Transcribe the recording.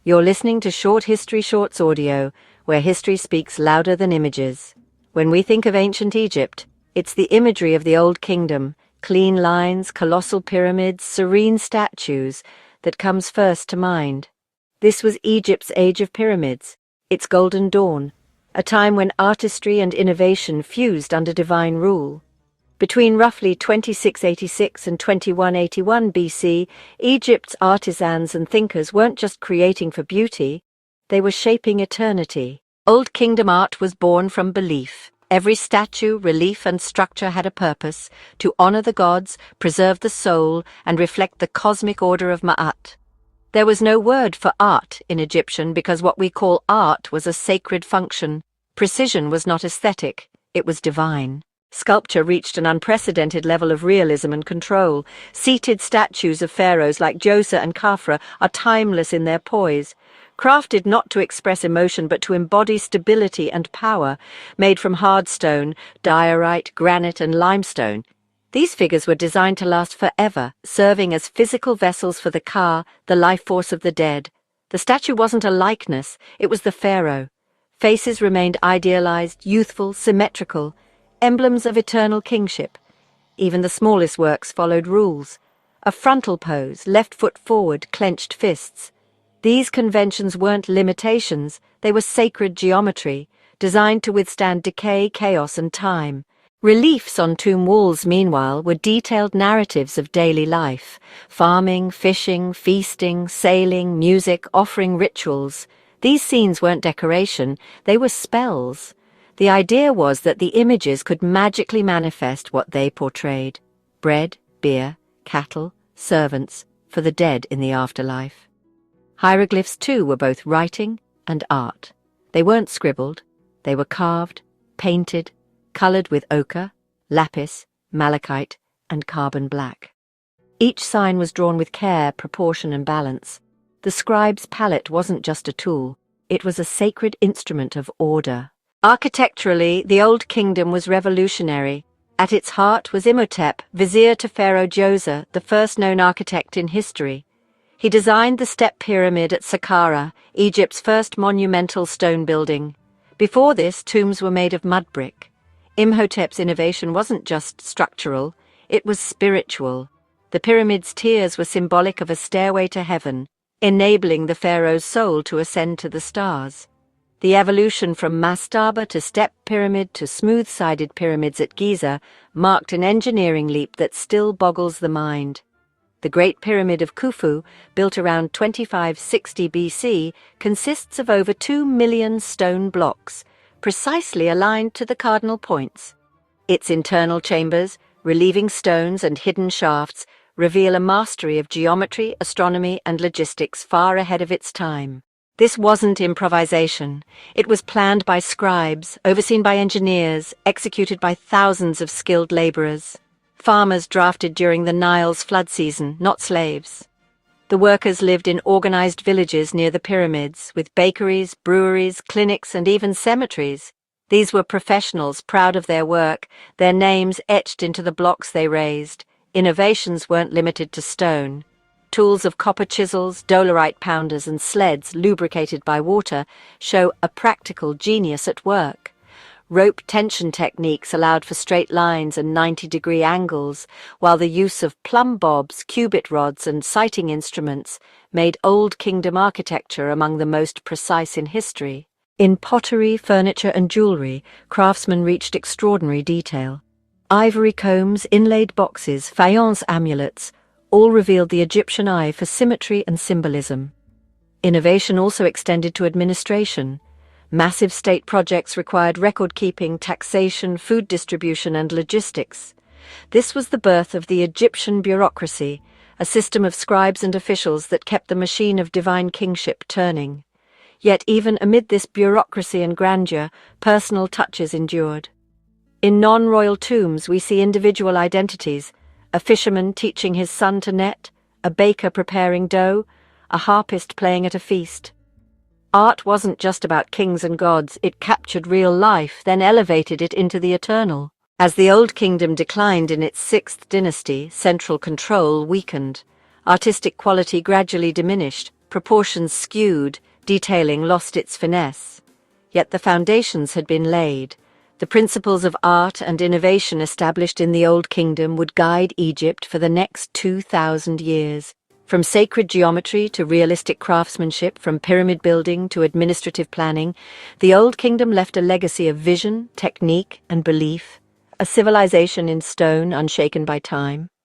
You're listening to Short History Shorts audio, where history speaks louder than images. When we think of ancient Egypt, it's the imagery of the Old Kingdom, clean lines, colossal pyramids, serene statues, that comes first to mind. This was Egypt's age of pyramids, its golden dawn, a time when artistry and innovation fused under divine rule. Between roughly 2686 and 2181 BC, Egypt's artisans and thinkers weren't just creating for beauty, they were shaping eternity. Old Kingdom art was born from belief. Every statue, relief, and structure had a purpose: to honor the gods, preserve the soul, and reflect the cosmic order of Ma'at. There was no word for art in Egyptian because what we call art was a sacred function. Precision was not aesthetic, it was divine. Sculpture reached an unprecedented level of realism and control. Seated statues of pharaohs like Djoser and Khafra are timeless in their poise. Crafted not to express emotion but to embody stability and power, made from hard stone, diorite, granite, and limestone. These figures were designed to last forever, serving as physical vessels for the Ka, the life force of the dead. The statue wasn't a likeness, it was the pharaoh. Faces remained idealized, youthful, symmetrical, emblems of eternal kingship. Even the smallest works followed rules. A frontal pose, left foot forward, clenched fists. These conventions weren't limitations, they were sacred geometry, designed to withstand decay, chaos, and time. Reliefs on tomb walls, meanwhile, were detailed narratives of daily life: farming, fishing, feasting, sailing, music, offering rituals. These scenes weren't decoration, they were spells. The idea was that the images could magically manifest what they portrayed: bread, beer, cattle, servants, for the dead in the afterlife. Hieroglyphs, too, were both writing and art. They weren't scribbled, they were carved, painted, coloured with ochre, lapis, malachite, and carbon black. Each sign was drawn with care, proportion, and balance. The scribe's palette wasn't just a tool, it was a sacred instrument of order. Architecturally, the Old Kingdom was revolutionary. At its heart was Imhotep, vizier to Pharaoh Djoser, the first known architect in history. He designed the step pyramid at Saqqara, Egypt's first monumental stone building. Before this, tombs were made of mud brick. Imhotep's innovation wasn't just structural, it was spiritual. The pyramid's tiers were symbolic of a stairway to heaven, enabling the pharaoh's soul to ascend to the stars. The evolution from mastaba to step pyramid to smooth-sided pyramids at Giza marked an engineering leap that still boggles the mind. The Great Pyramid of Khufu, built around 2560 BC, consists of over 2 million stone blocks, precisely aligned to the cardinal points. Its internal chambers, relieving stones and hidden shafts, reveal a mastery of geometry, astronomy, and logistics far ahead of its time. This wasn't improvisation. It was planned by scribes, overseen by engineers, executed by thousands of skilled laborers. Farmers drafted during the Nile's flood season, not slaves. The workers lived in organized villages near the pyramids, with bakeries, breweries, clinics, and even cemeteries. These were professionals proud of their work, their names etched into the blocks they raised. Innovations weren't limited to stone. Tools of copper chisels, dolerite pounders, and sleds lubricated by water show a practical genius at work. Rope tension techniques allowed for straight lines and 90-degree angles, while the use of plumb bobs, cubit rods, and sighting instruments made Old Kingdom architecture among the most precise in history. In pottery, furniture, and jewelry, craftsmen reached extraordinary detail. Ivory combs, inlaid boxes, faience amulets, all revealed the Egyptian eye for symmetry and symbolism. Innovation also extended to administration. Massive state projects required record-keeping, taxation, food distribution, and logistics. This was the birth of the Egyptian bureaucracy, a system of scribes and officials that kept the machine of divine kingship turning. Yet even amid this bureaucracy and grandeur, personal touches endured. In non-royal tombs we see individual identities: a fisherman teaching his son to net, a baker preparing dough, a harpist playing at a feast. Art wasn't just about kings and gods, it captured real life, then elevated it into the eternal. As the Old Kingdom declined in its 6th dynasty, central control weakened. Artistic quality gradually diminished, proportions skewed, detailing lost its finesse. Yet the foundations had been laid. The principles of art and innovation established in the Old Kingdom would guide Egypt for the next 2,000 years. From sacred geometry to realistic craftsmanship, from pyramid building to administrative planning, the Old Kingdom left a legacy of vision, technique, and belief, a civilization in stone unshaken by time.